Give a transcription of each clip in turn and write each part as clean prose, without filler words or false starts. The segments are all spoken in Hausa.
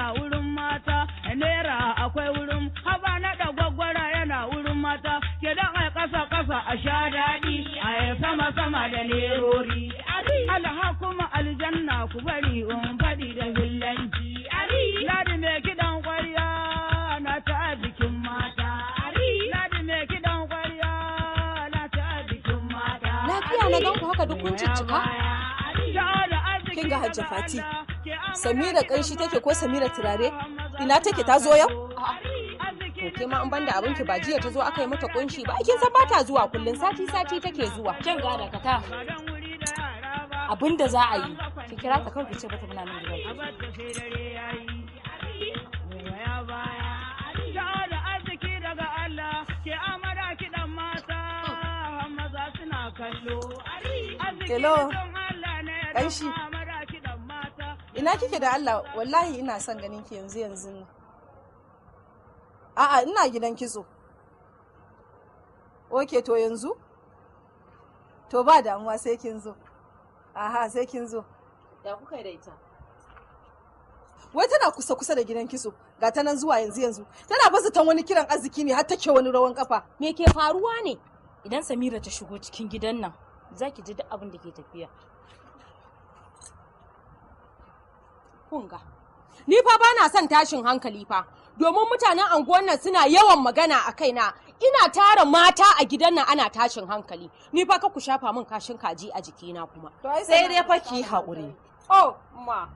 yana wurin mata, naira akwai wurin haba na da gwaggwara yana wurin mata, ke da ai kasa a sha daɗi, ai sama da lerori. Alha kuma aljanna ku bari in faɗi da hillanci. Ladi mai kiɗan ƙwarya na ta bikin mata. Ladi mai kiɗan ƙwarya na ta bikin mata. Lafiya na ganku haka duk kun ciccika? Kin ga Hajja Fati, Samira ƙanshi take ko Samira turare? Ina take ta zo yau? To ke ma an banda abinki ba jiya ta zo aka yi mata kunshi ba, kin san ba ta zuwa kullun sati take zuwa. Kin ga da kata. Abinda za a yi, ki kira ta kawai ki ce bata muna nan gidan. Hello, ƙanshi. Ina kike da Allah, wallahi ina son ganin ki yanzu nan. A'a, ina gidan kitso. Oke, to yanzu? To ba damuwa sai kin zo. Aha, sai kin zo. Ya kuka yi da ita? Wai tana kusa da gidan kitso, ga ta nan zuwa yanzu. Tana basu tan wani kiran arziki ne har take wani rawan kafa. Me ke faruwa ne? Idan Samira ta shigo cikin gidan nan, za ki ji duk abin da ke tafiya. Kunga, ni fa ba na son tashin hankali fa, domin mutanen anguwan nan suna yawan magana a kaina. Ina tara mata a gidan nan ana tashin hankali. Ni fa ka ku shafa min kashin kaji a jikina kuma. Sai dai fa ki haƙuri. Oh, ma.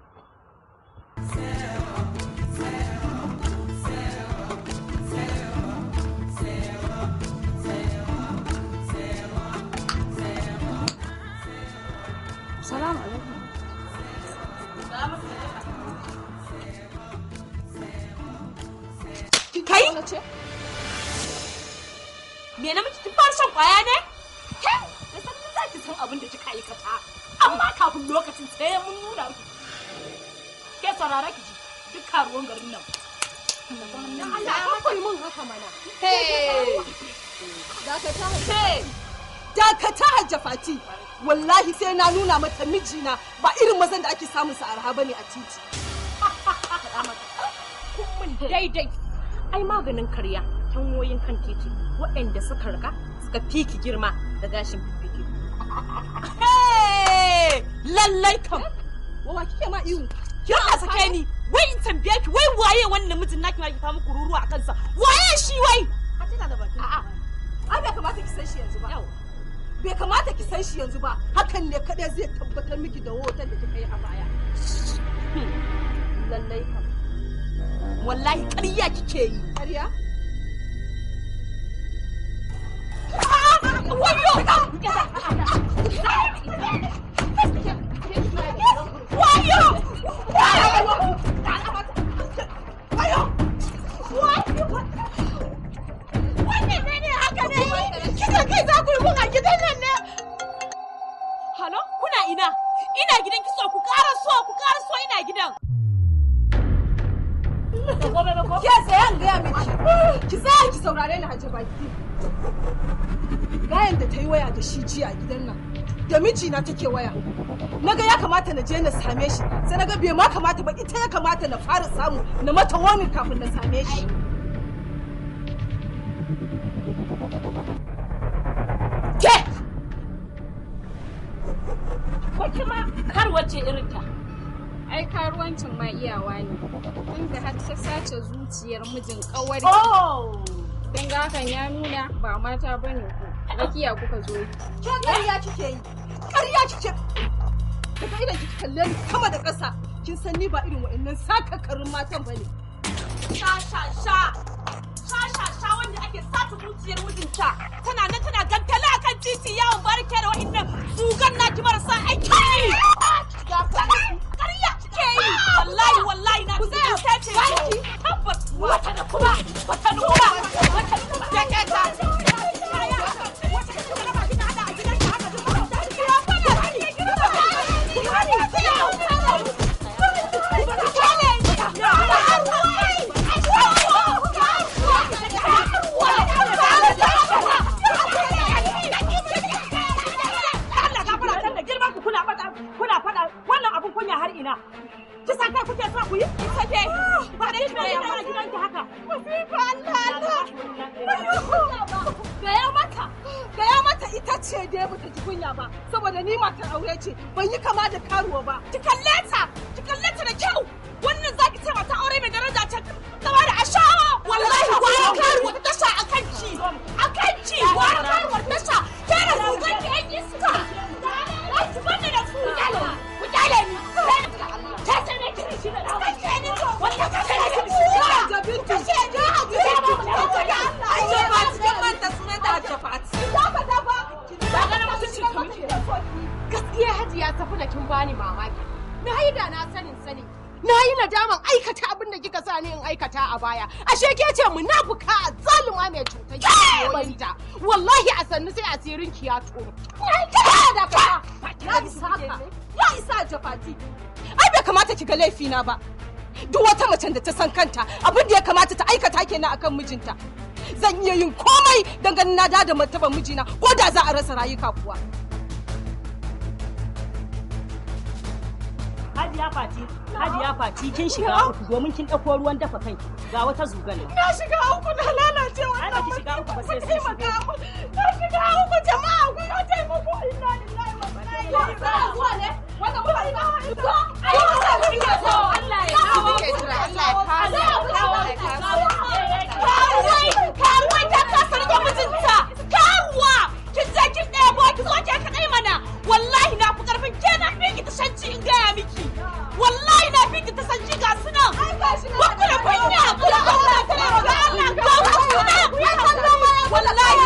Salamu alaikum. Kai? Me na miki kin fara shan kwaya ne? Ke? Da sanin za ki san abin da kika aikata. Amma kafin lokacin sai mun nuna miki. Ke saurara ki ji duk karuwan garin nan. Allah ya koyi mun haka mana. Dakata Hajja Fati. Wallahi sai na nuna mata mijina ba irin mazan da ake samun sa arha bane a titi. Kun daidai. Ai maganin karya hanyoyin kan titi waɗanda suka riga suka fiki girma da gashin fifike. Lallai kam. Wawa kike ma ihu. Kina sake ni. Wai in tambaye ki wai waye wannan mijin naki ma ki fa muku ruruwa a kansa. Waye shi wai? A tana da baki. A'a. Ai bai kamata ki san shi yanzu ba. Bai kamata ki san shi yanzu ba. Hakan ne kadai zai tabbatar miki da hoton da kika yi a baya. Lallai kam. Wallahi ƙarya kike yi. Ƙarya? Wayo! Wannan ne haka ne? Kika kai za ku yi mun a gidan nan ne? Halo? Kuna ina? Ina gidan kiso ku ƙara so ina gidan. Ke tsayan gaya miki. Ki tsaya ki saurare ni Hajja Baki. Gayan da ta yi waya da shi jiya a gidan nan. Da mijina take waya. Naga ya kamata na je na same shi. Sai naga bai ma kamata ba ita ya kamata na fara samu na mata wani kafin na same shi. Ke! Ko kuma har wace irin ta? Ai karuwancin ma iyawa ne. Inda har ta sace zuciyar mijin ƙawari. Oh! Dan ga hakan ya nuna ba mata bane ku. Rakiya kuka zo yi. Ke ƙarya kike yi. Ƙarya kike. Daga idan kike kalle ni sama da ƙasa. Kin san ni ba irin wa'annan sakakarin matan bane. Sha wanda ake sace zuciyar mijinta. Tana nan tana gantala akan titi yawon barke da wa'annan zugan naki marasa aiki. Ƙarya kike yi. Wallahi na ku zai sace ki. Tabbas wata da kuma. Kuna faɗa wannan abun kunya har ina. Kisa kai kuke so ku yi sake ba da kina yana gidanki haka masifa Allah gaya mata ita ce da bata ji kunya ba saboda ni matar aure ce ban yi kama da karuwa ba ki kalle ta da kyau wannan zaki ce mata aure mai daraja ce saboda ashawa wallahi wa karuwa ta tasha akan ci wa karuwa ta tasha tare da ganki an iska ai ki banda da su ku kyale ni ta ce ne kiri shi da wannan ka ce ne ga bintu ka ce ga abu da ba ai ba cikin manta sunan da Jafati gaskiya Hajiya tafi da kin bani mamaki na yi da na sani na yi nadaman aikata abin da kika sa ni in aikata a baya ashe ke ce munafuka zalima mai cutar yoyinta wallahi a sannu sai asirin ki ya tono da ka ya isa Jafati ai bai kamata ki ga laifina ba duk wata macen da ta san kanta abin da ya kamata ta aikata kenan akan mijinta zan iya yin komai don ganin na da martaban mijina ko da za a rasa rayuka kuwa. Hajiya Fati kin shiga uku domin kin ɗauko ruwan dafa kanki ga wata zugale. Na shiga uku na lalace wannan mutum. Shiga uku ba sai sun shiga. Na shiga uku jama'a ku yi taimako inna lillahi wa inna ilaihi raji'un. Ne wannan ba ina ko ai ba ku yi so Allah ya kawo ku Allah ya kawo. Karuwa ta kasar da mijinta. Karuwa kin je kin ɗebo ki zo ke kaɗai mana. Wallahi na fi ƙarfin ke na fi ki ta shanci in gaya miki. Wallahi na fi ki ta sanci ga su nan. Ba ku da kunya ku da Allah ta da Allah ga ku suna. Wallahi ga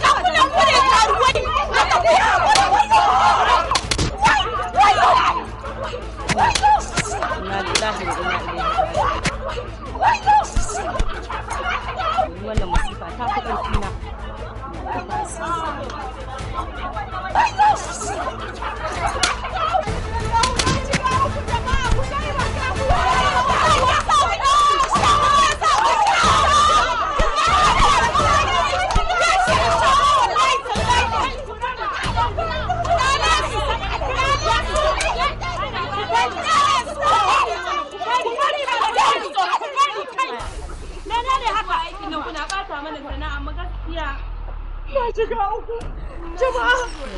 ku da ku ne karuwai. Inna lillahi wa inna ilaihi raji'un. Wannan masifa ta fi ƙarfi na.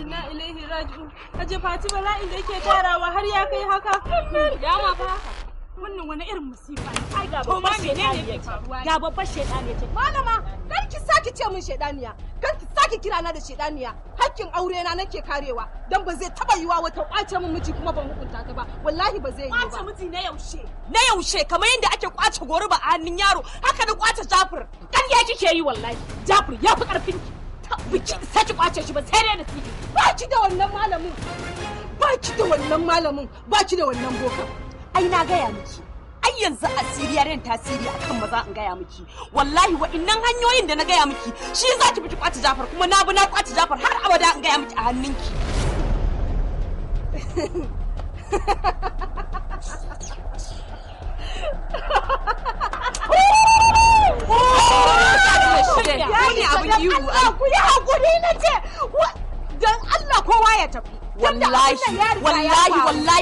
Inna ilaihi raji'un. Hajiya Fatima bala'in da yake tarawa har ya kai haka. Dama fa haka. Wannan wani irin musifa ne. Ai ga babbar shedaniya ce. Ga babbar shedaniya ce. Malama, kar ki saki ce min shedaniya. Kar ki saki kira na da shedaniya. Hakkin aure na nake karewa. Dan ba zai taba yiwa wata kwace min miji kuma ban hukunta ta ba. Wallahi ba zai yi ba. Kwace miji na yaushe. Na yaushe kamar yadda ake kwace goruba a hannun yaro, haka da kwace Jafir. Kan ya kike yi wallahi. Jafir ya fi karfin ki. Biki saki kwace shi ba sai dai nasibi. Ba ki da wannan malamin. Ba ki da wannan boka. Ai na gaya miki. Ai yanzu asiriyar yin tasiri akan maza in gaya miki. Wallahi wa'innan hanyoyin da na gaya miki shi za ki biki kwace Jafar kuma na bi na kwace Jafar har abada in gaya miki a hannunki. Ku yi hakuri na ce don Allah kowa ya tafi. Wallahi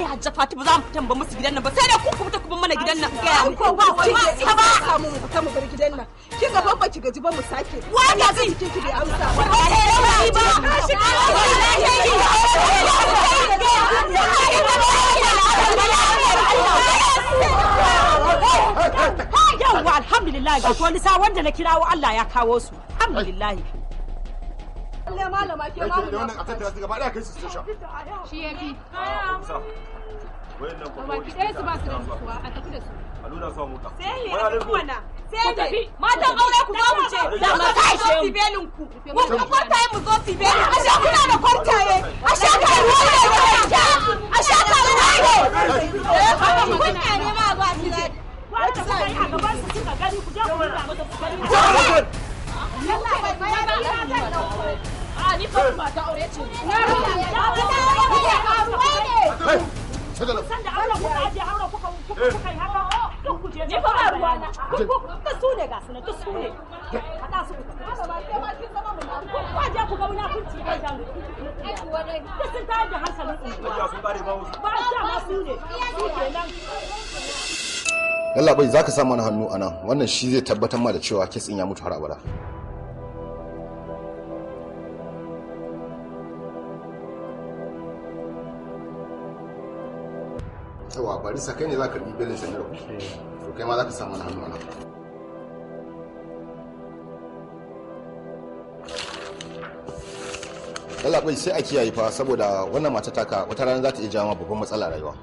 Hajja Fatima za mu fitan ba musu gidan nan ba sai da ku fita ku mana gidan nan ga mu ko ba samu mu fita mu bar gidan nan. Kin ga babba ki gaji ba mu sake. Wani zai ki ki da amsa. Wallahi ba. Yawwa alhamdulillah ga wani sa wanda na kirawo Allah ya kawo su. Alhamdulillah. Allah malama ke ma wannan a tattara su gaba da kai su station. Shi yafi. Wayannan ko ki dai su ba su da kuwa a tafi da su. A nuna su mota. Sai ya tafi wannan. Sai tafi. Matan aure ku zo mu ce. Da ma kai shi belin ku. Mu ku kwartaye mu zo su belin. A sha kuna da kwartaye. A sha ka ruwa ne. A sha ka ruwa ne. Haka magana ne ma ba su da. Wata sai a gaban su suka gani ku je ku nuna mata su gani. Allah bai bayar da a ni fa ba ta aure ce. Na ruwa ya karuwa ne. San da Allah kuka aje haura kuka yi haka. Duk ku je. Ni fa ba ruwa na. Duk su ne ga su ne duk su ne. Hada su ku. Haka ba sai ma kin zama mu na. Ku je ku ga munafunci ga jan. Ai kuwa dai. Sun tayar da hankalin ku. Ba sun bare ba wasu. Ba ta ma su ne. Su kenan. Yalla bai zaka sa mana hannu anan, wannan shi zai tabbatar ma da cewa kes din ya mutu har abada. Yawa bari sa kai ne za ka karbi belin Samira ku. To kai ma za ka sa mana hannu anan. Yalla bai sai a kiyaye fa saboda wannan mata taka wata rana za ta iya jawo babban matsala rayuwa.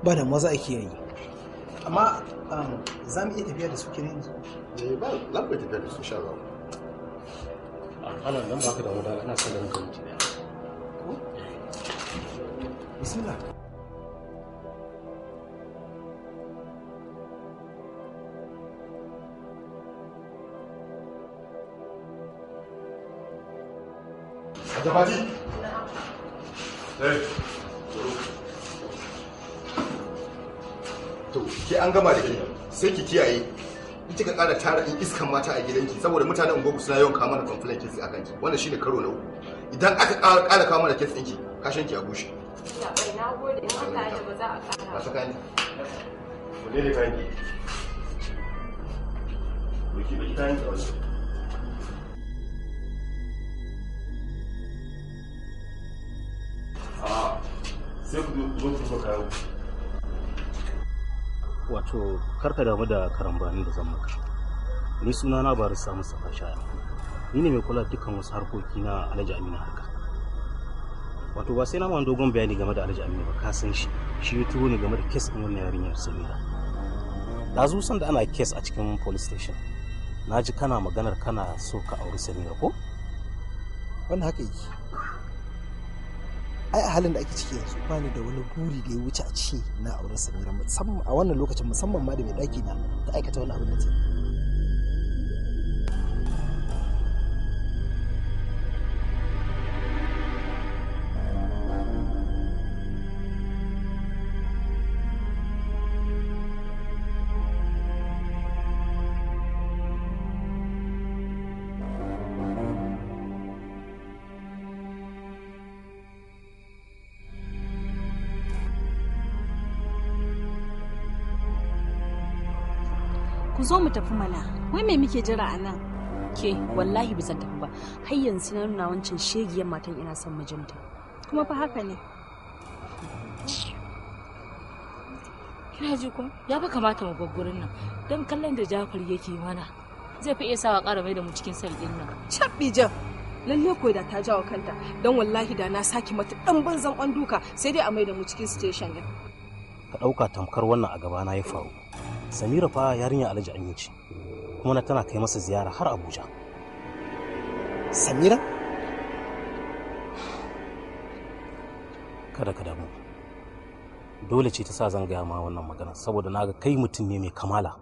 Ba da maza a kiyaye. Amma za mu iya tafiya da su kenan yanzu? Ba za mu iya tafiya da su insha Allah. Ana nan ba ka da wadala ana son ganin kanki. Bismillah. Jabati. To, ke an gama da ke sai ki kiyaye. In kika ƙara tara in iskan mata a gidanki saboda mutanen unguwarku suna yawan kawo mana complaint kesi a kanki. Wannan shine karo na uku. Idan aka ƙara kawo mana kes ɗinki, kashin ki a bushe. Ya bai na gode in Allah ya ba za a ƙara. Ba su kayan ki. Ku ne kayan ki. Ki ba ki kayan ki a wajen. Sai ku zo ku zo kayan ku. Wato karka damu da karambani da zan maka. Ni suna na barista Mustapha Shaya. Ni ne mai kula da dukkan wasu harkoki na Alhaji Aminu Harka. Wato ba sai na ma dogon bayani game da Alhaji Aminu ba, ka san shi. Shi ya turo ni game da kes ɗin wannan yarinyar Samira. Da san da ana kes a cikin police station. Na ji kana maganar kana so ka auri Samira ko? Wannan haka yake. Ai a halin da ake ciki yanzu ba ni da wani buri da ya wuce a ce na auren Samira musamman a wannan lokacin musamman ma da mai daki na ta aikata wani abin da ta Ku zo mu tafi mana. Wai me muke jira a nan? Ke wallahi ba zan tafi ba. Har yanzu na nuna wancan shegiyar matan ina son mijinta. Kuma fa haka ne. Kina ji ko? Ya fa kamata mu gurin nan. Dan kallon da Jafar yake mana. Zai fi iya sawa ƙara mai da mu cikin sarkin nan. Cabbi jan. Lalle ko da ta jawo kanta don wallahi da na saki mata dan banzan duka sai dai a mai da mu cikin station din. Ka ɗauka tamkar wannan a gabana ya faru. Samira fa yarinya Alhaji Aminu ce. Kuma na tana kai masa ziyara har Abuja. Samira? Kada ka damu. Dole ce ta sa zan gaya ma wannan magana saboda naga kai mutum ne mai kamala.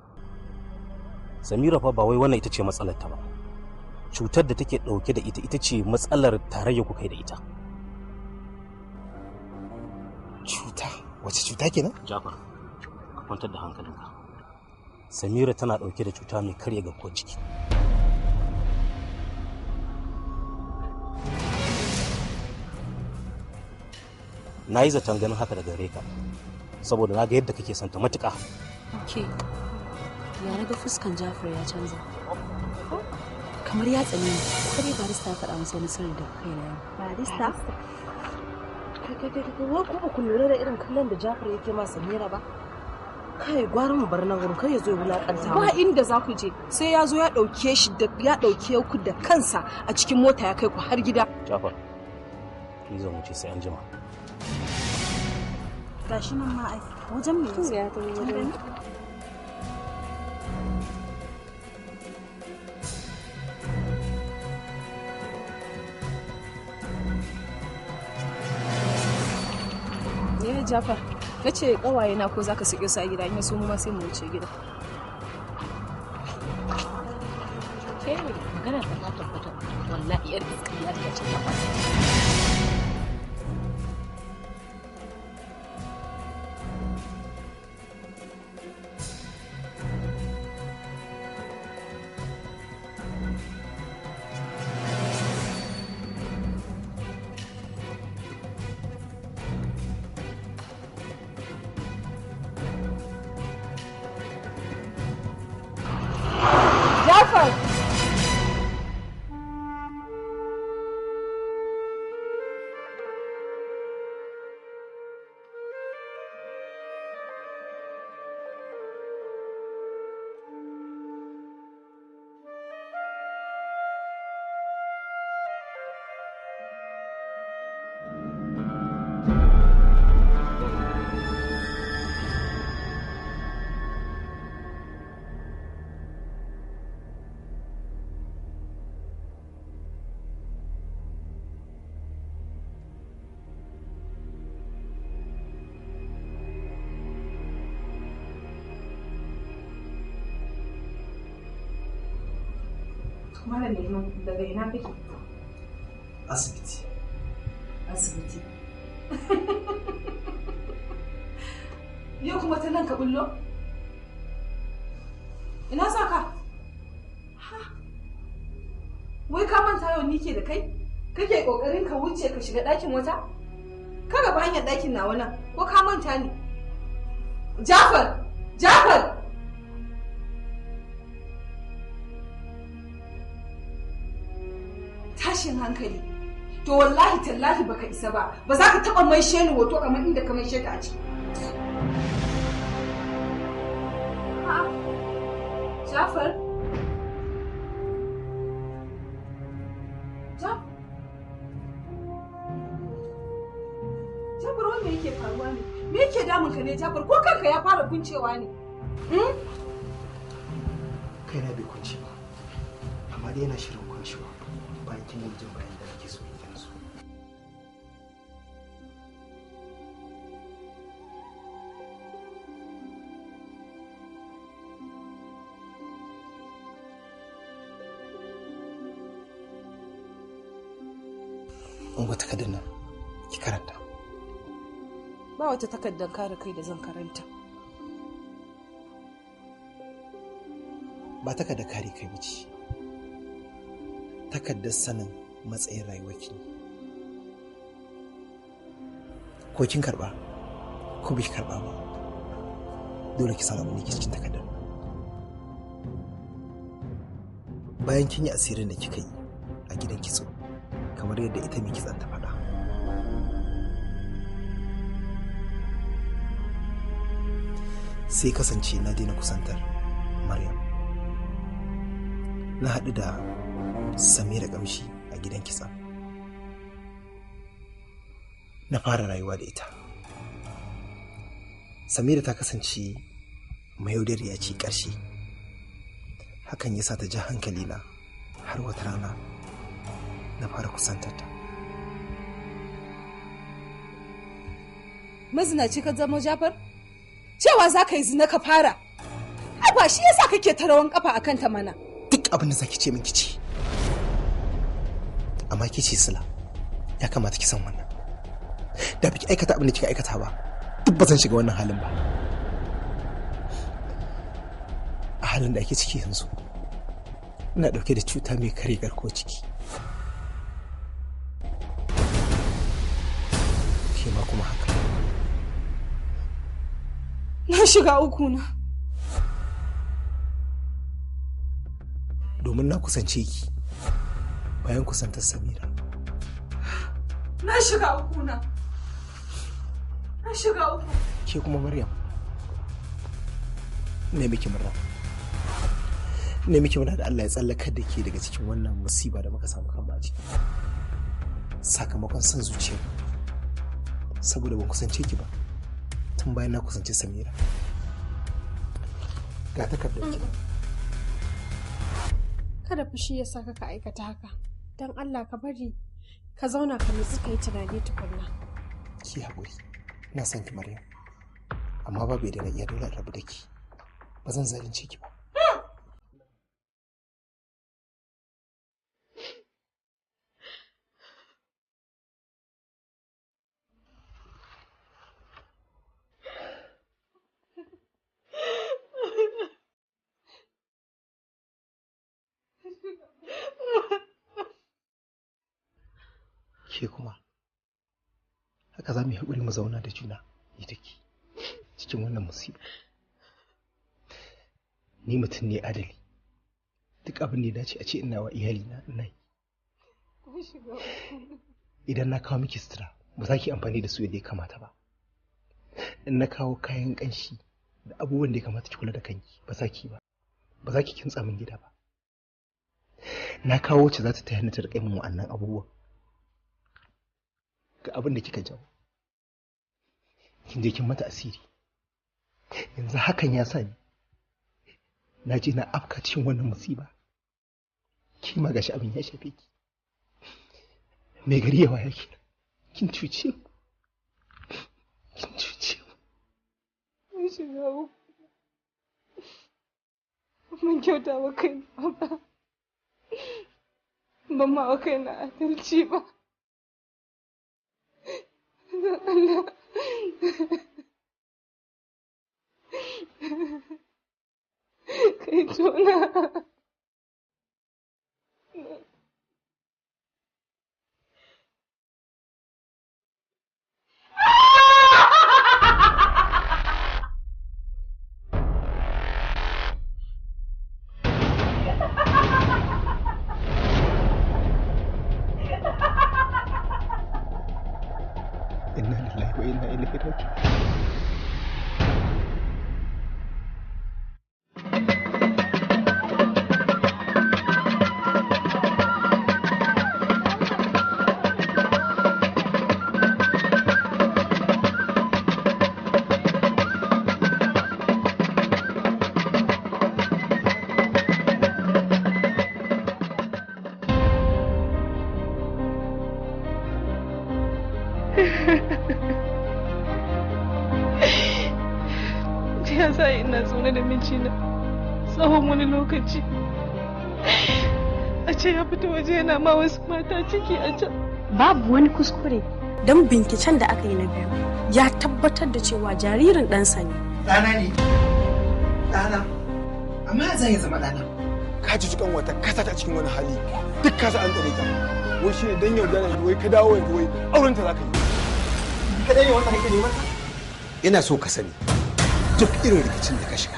Samira fa ba wai wannan ita ce matsalar ta ba. Cutar da take dauke da ita ce matsalar tarayya ku kai da ita. Cuta? Wace cuta kenan? Jafar, ka kwantar da hankalinka. Samira tana dauke da cuta mai karya garkuwar jiki. Na yi zaton ganin haka daga gare ka saboda na ga yadda kake santa matuƙa. Ke, ya na ga fuskan Jafar ya canza. Kamar ya tsane ni, ko dai barista ya faɗa masa wani sirri da kai na yau. Barista? Kai, wa kuma ku lura da irin kallon da Jafar yake ma Samira ba? Kai gwara mu bar nan wurin kai ya zo ya wulakanta. Ba inda za ku je sai ya zo ya ɗauke shi da ya ɗauke ku da kansa a cikin mota ya kai ku har gida. Jafar, ki zo mu ce sai an jima. Gashi nan ma ai wajen me ya ta wajen. Ne Jafar, na ce kawaye na ko zaka sike su a gida in ya so mu ma sai mu wuce gida. Ke magana ta tabbata wallahi yar iskariya ta ce ta fata. Malam ne daga ina kake? Asibiti. Asibiti. Yau kuma ta nan ka bullo? Ina sa ka? Wai ka manta yau ni ke da kai? Kake kokarin ka wuce ka shiga ɗakin wata? Ka gaba hanyar ɗakin nawa nan, ko ka manta ni? Jafar! Jafar! Tashin hankali. To wallahi tallahi baka isa ba. Ba za ka taɓa maishe ni hoto kamar inda ka maishe ta a ciki. Jafar? Jafar wanda yake faruwa ne? Me yake damun ka ne Jafar? Ko kanka ya fara kuncewa ne? Kaina bai kunce ba. Amma dai yana shirin kuncewa bayan kin jin bayan da nake so in so. Ungo takardar nan ki karanta. Ba wata takardar kare kai da zan karanta. Ba takardar kare kai ba ce. Takardar sanin matsayin rayuwarki. Ko kin karba ko bai karba ba. Dole ki san abin da ke cikin takardar. Bayan kin yi asirin da kika yi a gidan kitso, kamar yadda ita mai kitson ta faɗa. Sai kasance na daina kusantar Maryam. Na haɗu da Samira Kamshi a gidan kitson. Na fara rayuwa da ita. Samira ta kasance mayaudariya ce ƙarshe. Hakan ya sa ta ja hankalina har wata rana na fara kusantar ta. Mazinaci ka zama Jafar? Cewa za ka yi zina ka fara. Ai ba shi yasa kake ta rawan kafa akan ta mana. Duk abin da zaki ce min kici. Amma kici Sila. Ya kamata ki san wannan. Da biki aikata abin da kika aikata ba, duk ba zan shiga wannan halin ba. A halin da ake ciki yanzu, ina dauke da cuta mai kare garkuwar ciki. Ke ma kuma haka. Na shiga uku na. Domin na kusance ki bayan kusantar Samira. Na shiga uku na. Na shiga uku. Ke kuma Maryam. Ne miki murna. Ne miki murna da Allah ya tsallakar da ke daga cikin wannan musiba da muka samu kanmu a ciki. Sakamakon son zuciya. Saboda ban kusance ki ba. Tun bayan na kusance Samira. Ga takardar ki. Kada fushi ya saka ka aikata haka. Dan Allah ka bari ka zauna ka nutsu ka yi tunani tukunna. Ki haƙuri. Ina son ki Maryam. Amma babu yadda na iya dole rabu da ki. Ba zan zalunce ki ba. Ke kuma haka za mu yi haƙuri mu zauna da juna ni da ke cikin wannan musiba. Ni mutum ne adali, duk abin da ya dace a ce ina wa iyalina ina yi. Idan na kawo miki sutura ba za ki amfani da su yadda ya kamata ba. In na kawo kayan ƙanshi da abubuwan da ya kamata ki kula da kanki ba za ki ba. Ba za ki kintsa min gida ba. Na kawo wacce za ta taya ni ta riƙa min wa'annan abubuwan. Ga abin da kika jawo. Kin je kin mata asiri. Yanzu hakan ya sa ni na je na afka cikin wannan musiba. Ki ma gashi abin ya shafe ki. Me gari yawa yake. Kin cuce mu. Kin cuce mu. Mun shiga uku. Mun kyauta wa kai ba. ban ma wa kaina adalci ba. Don Allah. Kai tona. Inna lillahi wa inna ilaihi raji'un. Ya sa ina zaune da mijina tsawon wani lokaci. A ce ya fito waje yana ma wasu mata ciki a can. Babu wani kuskure don binciken da aka yi na biyu ya tabbatar da cewa jaririn ɗansa ne. Ɗana ne? Ɗana? Amma zan yi zama ɗana. Ka ci cikin wata kasa ta cikin wani hali duk kasa an tsare ta. Wai shi ne dan yau da wai ka dawo yanzu wai auren ta za ka yi. Ka dai ne wanda kake neman ta? Ina so ka sani. Duk irin rikicin da ka shiga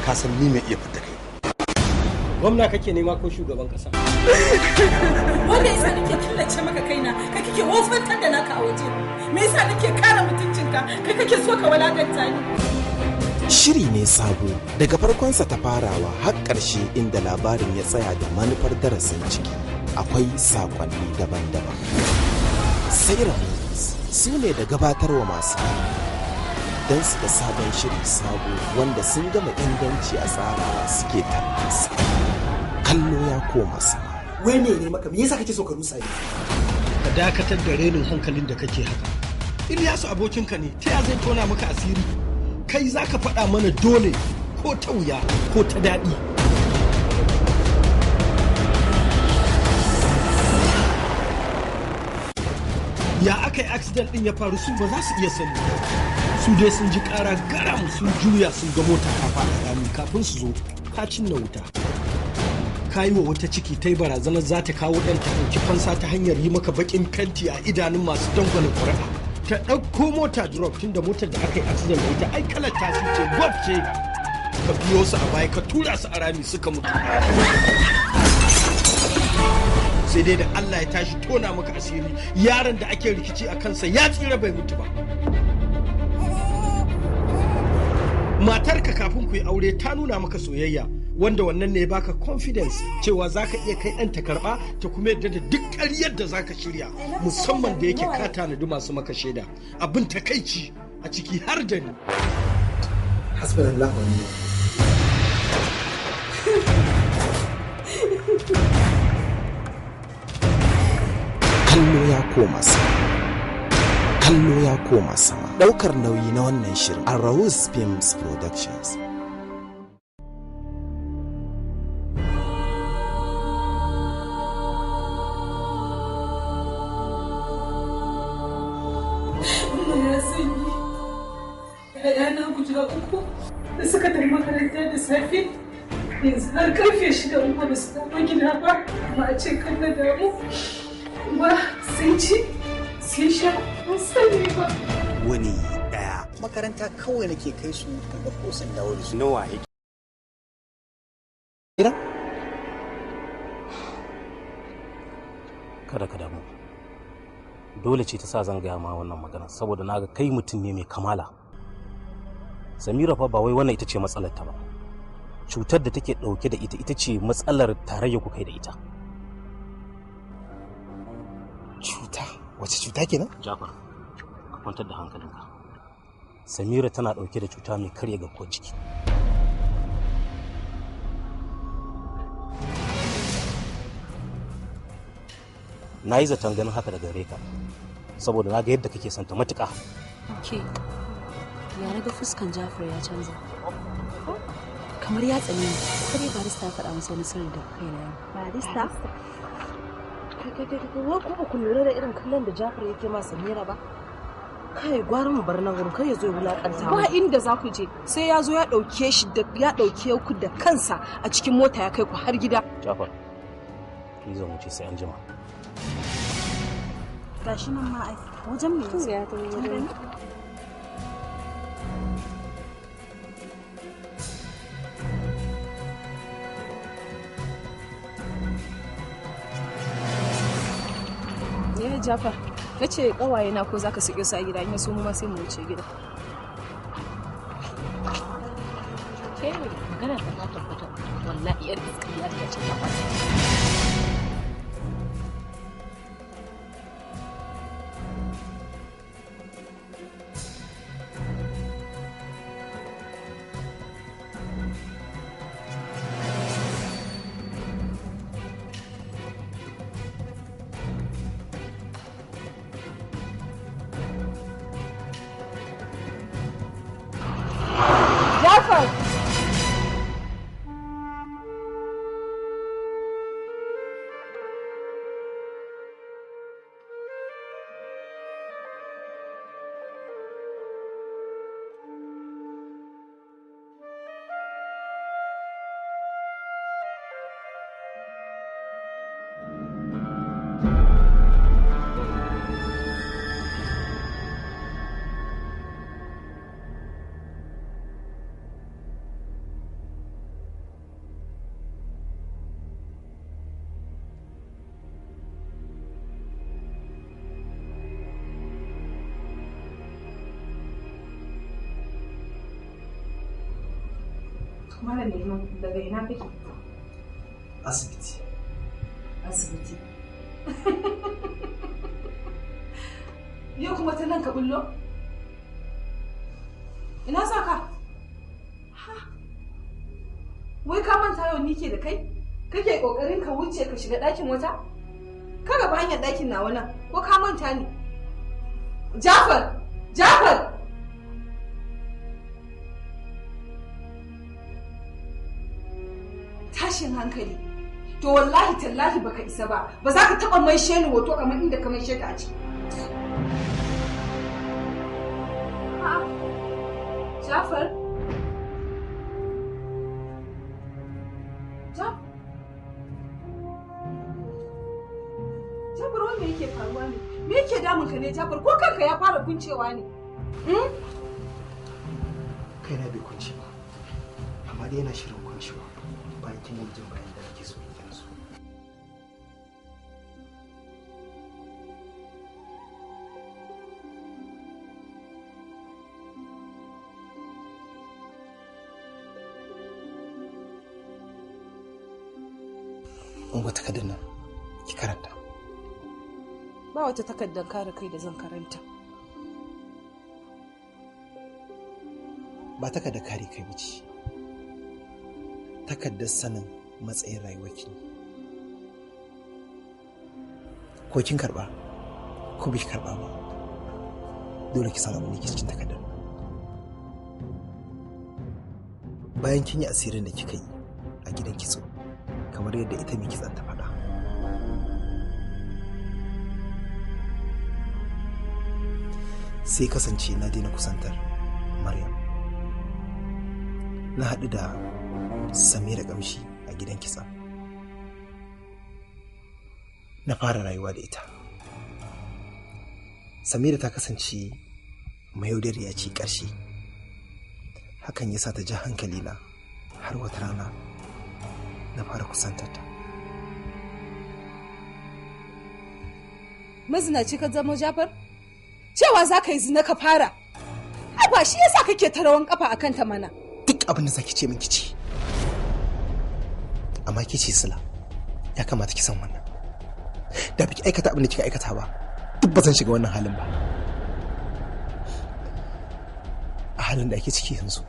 ka san ni mai iya fita kai. Gwamna kake nema ko shugaban kasa? Wanda yasa nake killace maka kaina kai kake wofantar da naka a waje? Me yasa nake kare mutuncinka kai kake so ka walakanta ni? Shiri ne sabo daga farkonsa ta farawa har ƙarshe inda labarin ya tsaya da manufar darasin ciki. Akwai sakonni daban-daban. Sai Ramis su ne da gabatarwa masu don su da sabon shiri sabo wanda sun gama inganci a tsarawa suke tarnasa. Kallo ya koma sama. Wai ne maka me yasa kake so ka rusa ni? Ka dakatar da renin hankalin da kake haka. Ilyasu abokinka ne, ta ya zai tona maka asiri? Kai za ka faɗa mana dole ko ta wuya ko ta daɗi. Ya aka yi accident ɗin ya faru su ba za su iya sani. Su dai sun ji ƙara garam sun juya sun ga mota ta faɗa rami kafin su zo ka cinna wuta. Ka yi wa wata ciki ta yi barazanar za ta kawo ɗan ta ɗauki fansa ta hanyar yi maka baƙin fenti a idanun masu dangwale ƙuri'a. Ta ɗauko mota drop tun da motar da aka yi accident da ita ai kalar tasi ce gwab ce. Ka biyo su a baya ka tura su a rami suka mutu. Sai dai da Allah ya tashi tona maka asiri yaron da ake rikici a kansa ya tsira bai mutu ba. Matarka kafin ku yi aure ta nuna maka soyayya wanda wannan ne baka confidence cewa za ka iya kai ɗanta karɓa ta kuma yadda da duk ƙaryar da za ka shirya musamman da yake ka tanadi masu maka shaida abin takaici a ciki har da ni. Hasbunallahu wa ni'mal Kallo ya koma sama. Kallo ya koma sama. Ɗaukar nauyi na wannan shirin a Rawus Films Productions. Yana guda uku da suka tafi makaranta da safe yanzu har karfe 6 uku da su dawo gida ba amma a ce kan na damu ba sun ci sun sha ban sani ba. Wani ɗaya makaranta kawai nake kai su da ko sun dawo da su. Nawa yake? Ira? Kada ka damu. Dole ce ta sa zan gaya ma wannan magana saboda na ga kai mutum ne mai kamala. Samira fa ba wai wannan ita ce matsalar ta ba. Cutar da take dauke da ita ce matsalar tarayya ku kai da ita. Cuta? Wace cuta kenan? Jafar, ka kwantar da hankalinka. Samira tana dauke da cuta mai karya garkuwar jiki. Na yi zaton ganin haka daga gare ka saboda na ga yadda kake santa matuƙa. Okay. Ya naga fuskan Jafar ya canza. kamar ya tsane ni. Kare barista ya faɗa masa wani sirri da kai na yau. Barista? Kai wa kuma ku lura da irin kallon da Jafar yake ma Samira ba? Kai gwara mu bar nan gurin kai ya zo ya wulakanta. Ba inda za ku je sai ya zo ya dauke shi da ya dauke ku da kansa a cikin mota ya kai ku har gida. Jafar, ki zo mu ce sai an jima. Gashi nan ma ai wajen me ya ta wajen. Jafar, na ce kawaye na ko za ka sike su a gida in ya so mu ma sai mu wuce gida. Ke magana ta tabbata wallahi yar iskariya ta ce ta kwata. Malam Lemo, daga ina kake? Asibiti. Asibiti. Yau kuma ta nan ka bullo? Ina sa ka? Wai ka manta yau ni ke da kai? Kake kokarin ka wuce ka shiga ɗakin wata? Ka gaba hanyar ɗakin nawa nan, ko ka manta ni? Jafar! Jafar! Tashin hankali. To wallahi tallahi baka isa ba. Ba za ka taɓa maishe ni hoto kamar inda ka maishe ta a ciki. Jafar? Jafar wanda yake faruwa ne? Me yake damun ka ne Jafar? Ko kanka ya fara kuncewa ne? Kaina bai kunce ba. Amma dai yana shirin kuncewa. Bayan kin jin bayan da nake so in so. Ungo takardar nan ki karanta. Ba wata takardar kare kai da zan karanta. Ba takardar kare kai ba ce. Takardar sanin matsayin rayuwarki. Ko kin karba ko bai karba ba. Dole ki san abin da ke cikin takardar. Bayan kin yi asirin da kika yi a gidan kitso kamar yadda ita mai kitson ta faɗa. Sai kasance na daina kusantar Maryam. Na haɗu da Samira Kamshi a gidan kitsa. Na fara rayuwa da ita. Samira ta kasance mayaudariya ce ƙarshe. Hakan ya sa ta ja hankalina har wata rana na fara kusantar ta. Mazinaci ka zama Jafar? Cewa za ka yi zina ka fara. Ai ba shi yasa kake ta rawan kafa akan ta mana. Duk abin da zaki ce min kici. Amma kici Sila. Ya kamata ki san wannan. Da biki aikata abin da kika aikata ba, duk ba zan shiga wannan halin ba. A halin da ake ciki yanzu,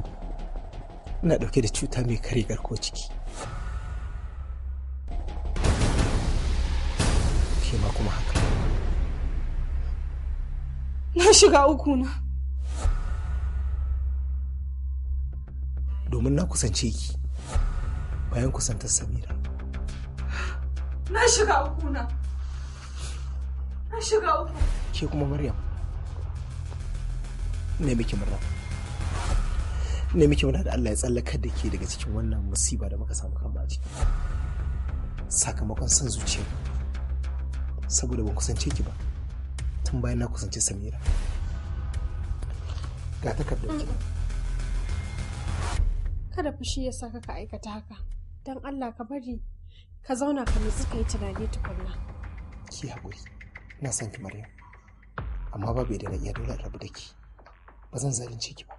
ina dauke da cuta mai kare garkuwar ciki. Ke ma kuma haka. Na shiga uku na. Domin na kusance ki bayan kusantar Samira. Na shiga uku na. Na shiga uku. Ke kuma Maryam. Ne miki murna. Ne miki murna da Allah ya tsallakar da ke daga cikin wannan musiba da muka samu kanmu a ciki. Sakamakon son zuciya. Saboda ban kusance ki ba. Tun bayan na kusance Samira. Ga takardar ki. Kada fushi ya saka ka aikata haka. Dan Allah ka bari ka zauna ka nutsu ka yi tunani tukunna. Ki haƙuri. Ina son ki Maryam. Amma babu yadda na iya dole rabu da ki. Ba zan zalunce ki ba.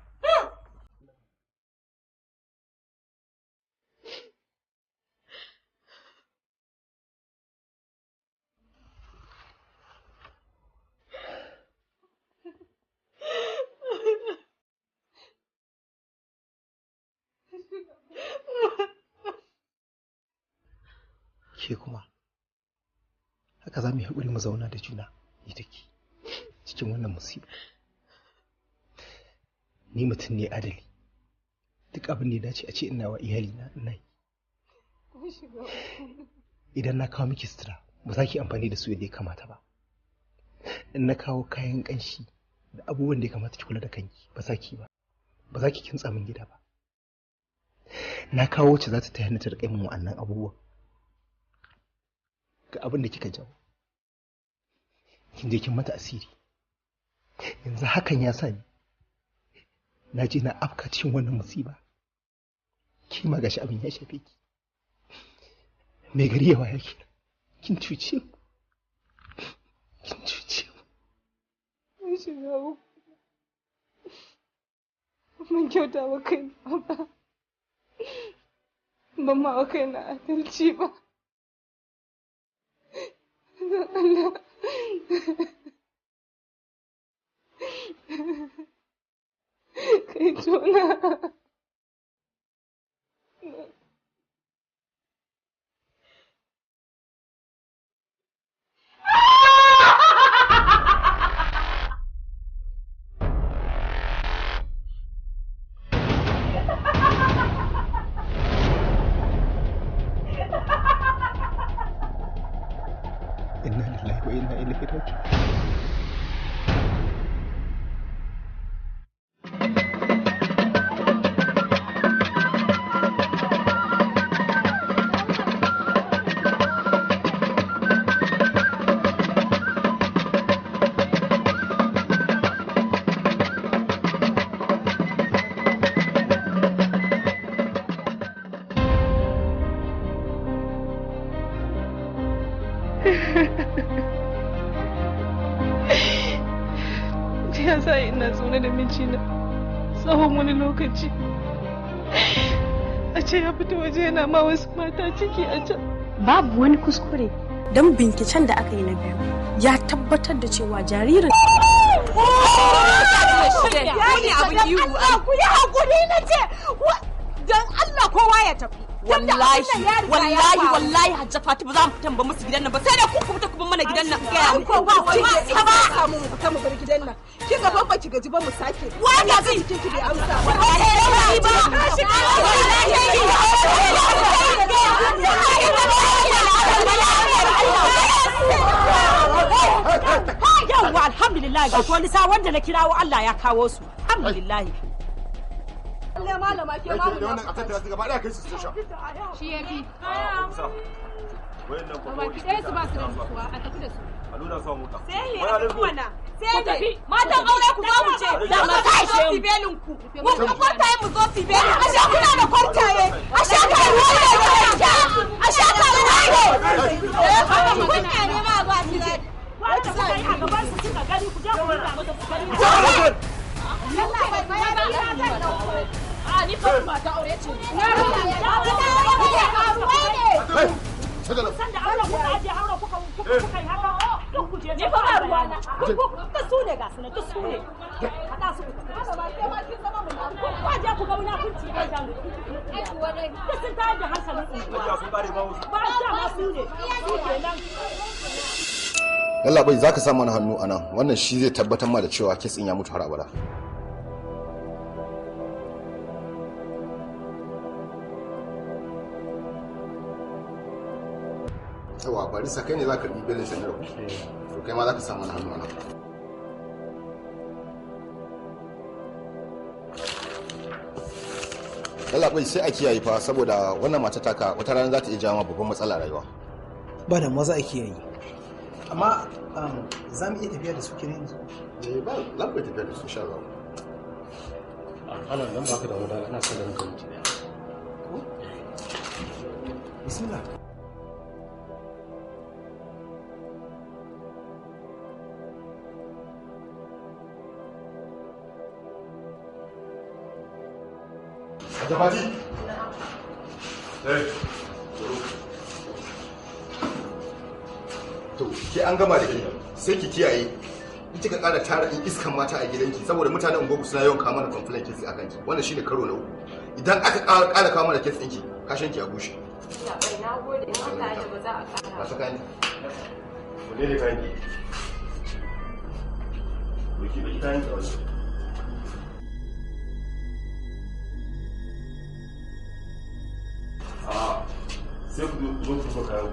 Ke kuma haka za mu yi haƙuri mu zauna da juna ni da ke cikin wannan musiba. Ni mutum ne adali, duk abin da ya dace a ce ina wa iyalina ina yi. Idan na kawo miki sutura ba za ki amfani da su yadda ya kamata ba. In na kawo kayan ƙanshi da abubuwan da ya kamata ki kula da kanki ba za ki ba. Ba za ki kintsa min gida ba. Na kawo wacce za ta taya ni ta riƙa min wa'annan abubuwan. Ga abin da kika jawo. Kin je kin mata asiri. Yanzu hakan ya sa ni na je na afka cikin wannan musiba. Ki ma gashi abin ya shafe ki. Me gari yawa yake. Kin cuce mu. Kin cuce mu. Mun shiga uku. Mun kyauta wa kai ba. Ban ma wa kai na adalci ba. Don Allah. Kai tona. Inna lillahi wa inna ilaihi raji'un. Ya sa ina zaune da mijina tsawon wani lokaci. A ce ya fito waje yana ma wasu mata ciki a can. Babu wani kuskure. Don binciken da aka yi na biyu ya tabbatar da cewa jaririn ku yi hakuri na ce don Allah kowa ya tafi. Wallahi Hajja Fatima za mu fitan ba musu gidan nan ba sai da ku fita kuma mana gidan nan ga mu ko ba wai ba ba samu mu fita mu bar gidan nan kin ga babba ki gaji ba mu sake wani ga cikin ki bai amsa yawa alhamdulillah ga wani sa wanda na kirawo Allah ya kawo su alhamdulillah. Allah malama ke ma mu wannan akan da gaba da kai su station shi yafi wayannan ko ba ki dai su ba su da nutsuwa a tafi da su a nuna su mota sai ne kuma sai ne matan aure ku zo mu ce da mata shi belin ku mun ku kwartaye mu zo su belin a sha kuna da kwartaye a sha ka ruwa a sha ka ruwa kun ne ma ba shi ne wanda suka yi a gaban su suka gani ku je ku nuna mata su gani Allah bai bayar da a ni fa ba ta aure ce na ruwa ya karuwa ne san da Allah kuka aje haura kuka yi haka duk ku je ni fa ba ruwa na duk su ne ga su duk su ne hada su ku tafi ba sai ma kin zama mun ku aje ku ga munafunci a can ai kuwa dai duk sun tayar da hankalin ku ba sun kare ba wasu ba ta ma su ne su kenan Yalla bai zaka sa mana hannu anan wannan shi zai tabbatar ma da cewa kitsin ya mutu har abada. yawa bari sa kai ne za ka karbi belin Samira ku to kai ma za ka samu wani hannu nan. Allah bai sai a kiyaye fa saboda wannan mata taka wata rana za ta iya jawo ma babban matsala rayuwa. Ba da maza a kiyaye. Amma za mu iya tafiya da su kenan yanzu? Ba lambar tafiya da su insha Allah. Ana nan ba ka da wadala ana son ganin ka mutum ɗaya. Bismillah. Jabati. To, ke an gama da ke sai ki kiyaye in kika ƙara tara in iskan mata a gidanki saboda mutanen unguwarku suna yawan kawo mana complaint kesi akan ki. Wannan shine karo na uku. Idan aka ƙara kawo mana kes ɗinki, kashin ki a bushe. Ya bai na gode in Allah ya ba za a ƙara. Ba saka ni. Ku ne kayan ki. Ki kayan ki wasu. Sai ku zo ku kayan.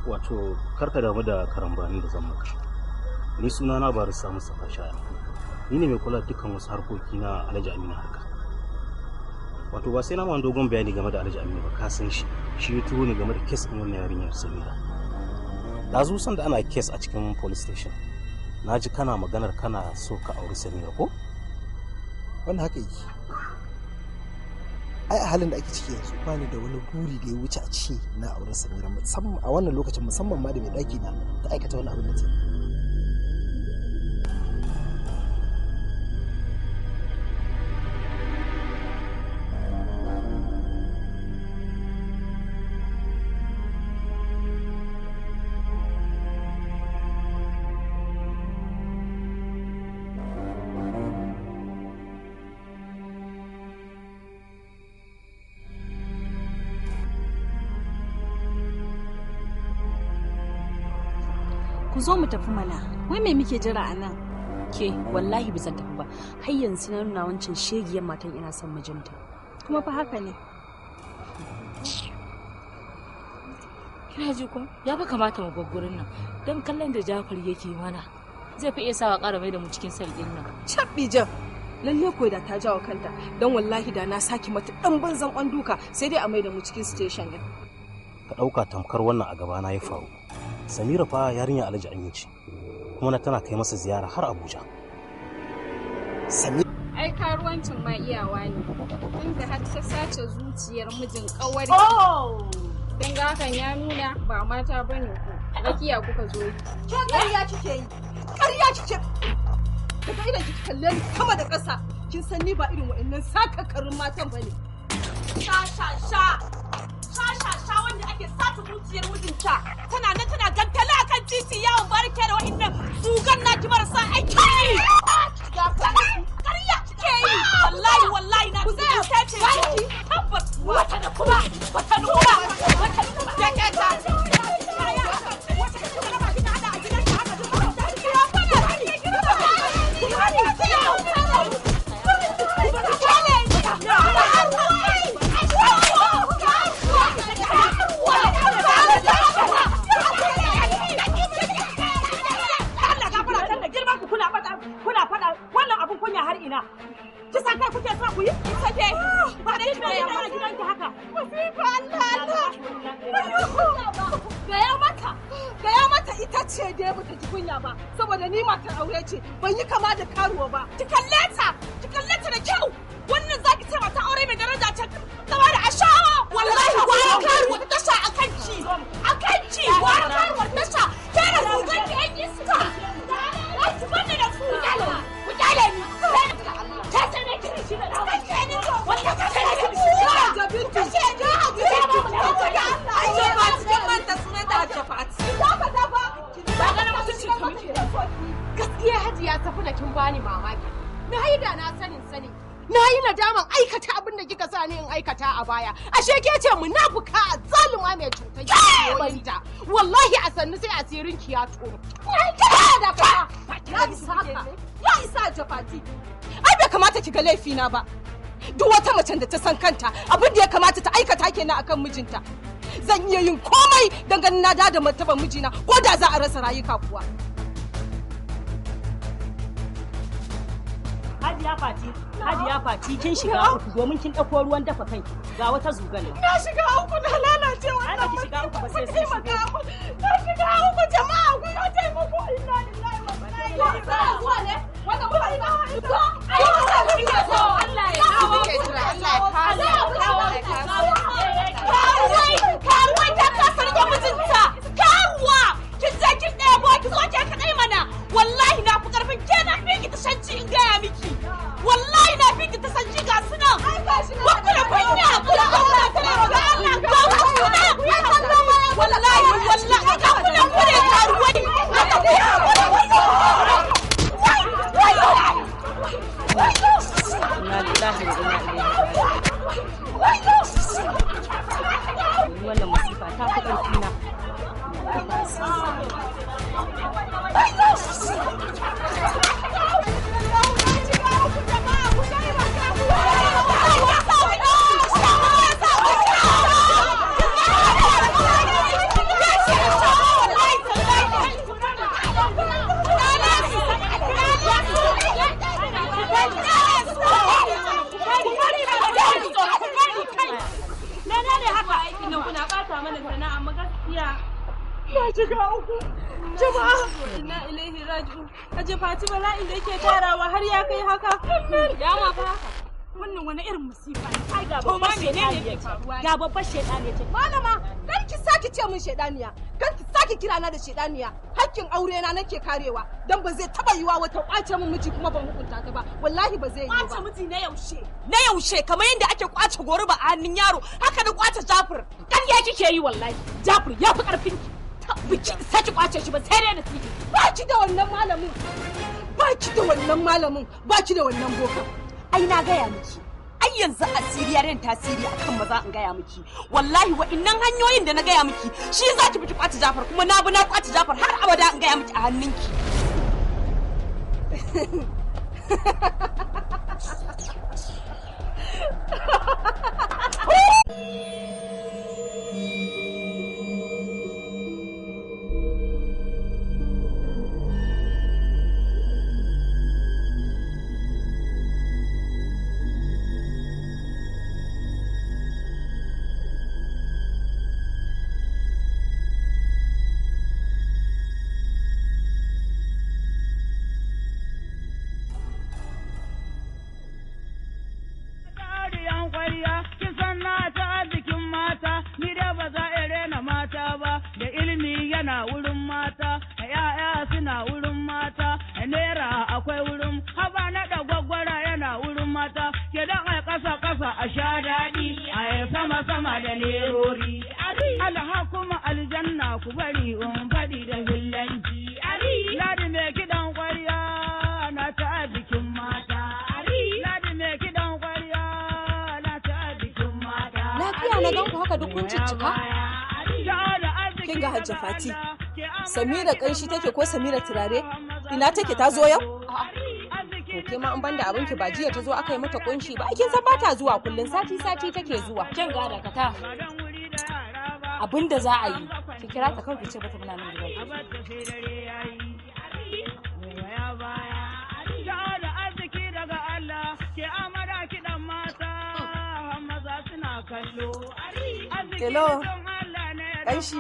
Wato karka damu da karambanin da zan maka. Ni suna na Barista Mustapha Shaya. Ni ne mai kula da dukkan wasu harkoki na Alhaji Aminu Harka. Wato ba sai na ma dogon bayani game da Alhaji Aminu ba, ka san shi. Shi ya turo ni game da kes ɗin wannan yarinyar Samira. Dazu san da ana kes a cikin police station. Na ji kana maganar kana so ka auri Samira ko? Wannan haka yake. Ai a halin da ake ciki yanzu ba ni da wani buri da ya wuce a ce na auren Samira musamman a wannan lokacin musamman ma da mai daki na ta aikata wani abin da ta Ku zo mu tafi mana. Wai me muke jira a nan? Ke wallahi ba zan tafi ba. Har yanzu na nuna wancan shegiyar matan ina son mijinta. Kuma fa haka ne. Kina ji ko? Ya fa kamata mu bar gurin nan. Dan kallon da Jafar yake mana. Zai fi iya sawa ƙara mai da mu cikin sarkin nan. Cabbi jan. Lalle ko da ta jawo kanta. Dan wallahi da na saki mata dan banzan duka sai dai a mai da mu cikin station din. Ka ɗauka tamkar wannan a gabana ya faru. Samira fa yarinya Alhaji Aminci kuma na tana kai masa ziyara har Abuja. Samira ai karuwancin ma iyawa ne inda har ta sace zuciyar mijin kawar dan ga hakan ya nuna ba mata bane ku rakiya kuka zo yi ke ƙarya kike yi ƙarya kike daga idan kike kalle ni sama da ƙasa kin san ni ba irin wa'annan sakakarin matan bane sha wanda ake sace zuciyar mijinta tana nan tana gantala akan titi yawon barke da wa'annan zugan naki marasa aiki ƙarya kike yi wallahi na ku zai sace ki tabbas wata da kuma saboda ni matar aure ce ban yi kama da karuwa ba ki kalle ta da kyau wannan zaki ce mata aure mai daraja ce gaba da ashawa wallahi gwara karuwa ta tasha akan ci gwara karuwa ta tasha ke da zugan ki an iska ai ki bane da su ku kyale ni ta sai ne kiri shi da ni wannan ka sai ne da bintu ai ba cikin manta sunan ta Jafati gaskiya Hajiya Safina kin bani mamaki. Na yi da na sani. Na yi nadaman aikata abin da kika sa ni in aikata a baya. Ashe ke ce munafuka zalima mai cutar kiyoyinta. Wallahi a sannu sai asirin ki ya tono. Ya isa Jafati. Ai bai kamata ki ga laifina ba. Duk wata macen da ta san kanta abin da ya kamata ta aikata kenan akan mijinta. zan iya yin komai don ganin na da martaban mijina ko da za a rasa rayuka kuwa. Hajiya Fati kin shiga uku domin kin ɗauko ruwan dafa kanki ga wata zugale. Na shiga uku na lalace wannan ki shiga uku ba sai sun shiga. Na shiga uku jama'a ku yi taimako inna lillahi wa inna ilaihi raji'un. Wannan ba ina zo. Ai ba kike so Allah ya kawo kike jira Allah ya kawo. Karuwa ta kasar da mijinta. Karuwa kin je kin ɗebo ki zo ke kadai mana. Wallahi na fi karfin kenan fi ki ta shanci in gaya miki. Wallahi na fi ki ta sanci ga su nan. Ba ku da kunya. Kula Allah tana ga Allah ga kuna. Wallahi ga kuna kure karuwai. Aka ku Inna lillahi wa inna ilaihi raji'un. Wannan musifa ta fi ƙarfi na. Na shiga uku. Jama'a. Inna ilaihi raji'un. Hajiya Fati bala'in da yake tarawa har ya kai haka. Ya ma fa haka. Wannan wani irin musifa ne. Ai ga babbar shedaniya ce. Ga babbar shedaniya ce. Malama, kar ki saki ce min shedaniya. Kar ki saki kira na da shedaniya. Hakkin aure na nake karewa. Dan ba zai taba yiwa wata kwace min miji kuma ban hukunta ta ba. Wallahi ba zai yi ba. Kwace miji na yaushe. Na yaushe kamar yadda ake kwace goruba a hannun yaro, haka da kwace Jafir. Ƙarya kike yi wallahi. Jafir ya fi ƙarfin ki. Biki saki kwace shi ba sai dai da tiki. Ba ki da wannan malamin. Ba ki da wannan malamin. Ba ki da wannan boka. Ai na gaya miki. Ai yanzu asiriyar tasiri akan maza in gaya miki. Wallahi wa'innan hanyoyin da na gaya miki shi za ki biki kwace Jafar kuma na bi na kwace Jafar har abada in gaya miki a hannunki. yana wurin mata, ya'ya suna wurin mata, naira akwai wurin, haba na da gwaggwara yana wurin mata, ke dan ai kasa kasa a sha daɗi, ai sama sama da nerori. Alha kuma aljanna ku bari in faɗi da hillanci. Ladi mai kiɗan ƙwarya na ta bikin mata. Ladi mai kiɗan ƙwarya na ta bikin mata. Lafiya na gan ku haka duk kun ciccika? Kin ga Hajja Fati, Samira ƙanshi take ko Samira turare? Ina take ta zo yau? To ke ma an banda abinki ba jiya ta zo aka yi mata kunshi ba, kin san ba ta zuwa kullun sati take zuwa. Kin ga da kata. Abinda za a yi, ki kira ta kawai ki ce bata muna nan gidan. Hello, ƙanshi.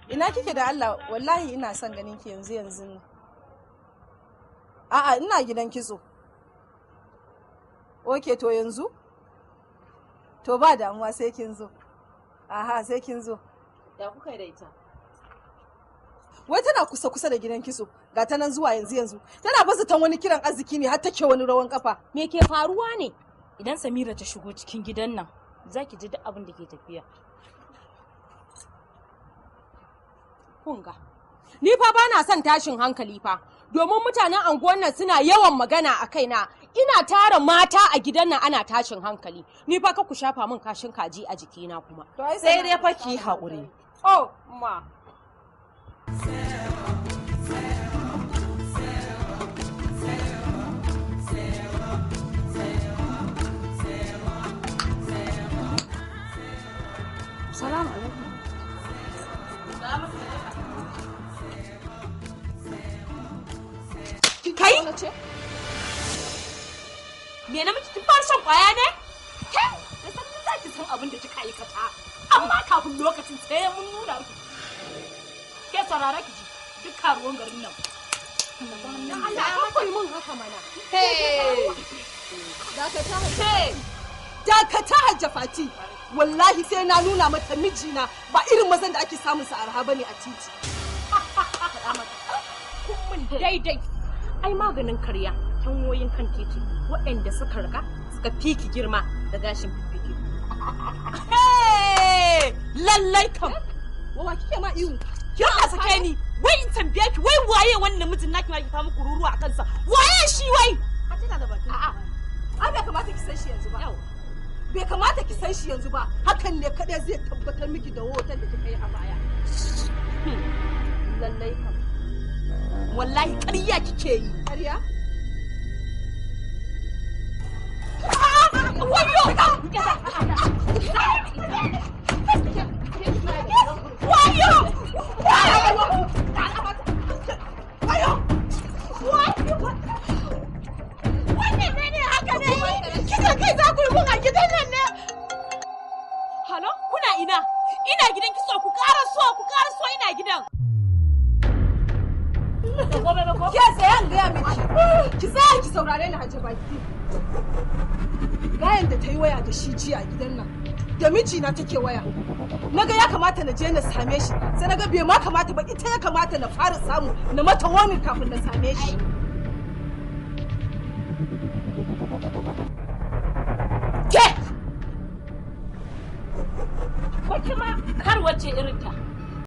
Ina kike da Allah, wallahi ina son ganin ki yanzu. A'a, ina gidan kitso. Oke, to yanzu? To ba damuwa sai kin zo. Aha, sai kin zo. Ya kuka yi da ita? Wai tana kusa da gidan kitso, ga ta nan zuwa yanzu. Tana baza tan wani kiran arziki ne har take wani rawan kafa. Me ke faruwa ne? Idan Samira ta shigo cikin gidan nan, za ki ji duk abin da ke tafiya. Kunga, ni fa ba na son tashin hankali fa, domin mutanen anguwan nan suna yawan magana a kaina. Ina tara mata a gidan nan ana tashin hankali. Ni fa ka ku shafa min kashin kaji a jikina kuma. Sai dai fa ki haƙuri. Oh, ma. Kai? Me na miki kin fara shan kwaya ne? Ke? Da sanin za ki san abin da kika aikata. Amma kafin lokacin sai mun nuna miki. Ke saurara ki ji duk karuwan garin nan. Allah ya mun haka mana. Dakata Hajja Fati. Wallahi sai na nuna mata mijina ba irin mazan da ake samun sa arha bane a titi. Kun daidai. Ai maganin karya hanyoyin kan titi waɗanda suka riga suka fiki girma da gashin fifike. Lallai kam. Wawa kike ma ihu. Kin ka sake ni. Wai in tambaye ki wai waye wannan mijin naki ma ki fa muku ruruwa a kansa. Waye shi wai? A tana da baki. A'a. Ai bai kamata ki san shi yanzu ba. Bai kamata ki san shi yanzu ba. Hakan ne kadai zai tabbatar miki da hoton da kika yi a baya. Lallai kam. Wallahi ƙarya kike yi. Ƙarya? Wayo! Wayo! Wannan ne haka ne? Kika kai za ku yi mun a gidan nan ne? Halo? Kuna ina? Ina gidan kiso ku ƙara so ina gidan. Ke tsayan gaya miki. Ki tsaya ki saurare ni Hajja Baki. Gayan da ta yi waya da shi jiya a gidan nan. Da mijina take waya. Naga ya kamata na je na same shi. Sai naga bai ma kamata ba ita ya kamata na fara samu na mata wani kafin na same shi. Ke! Ko kuma har wace irin ta?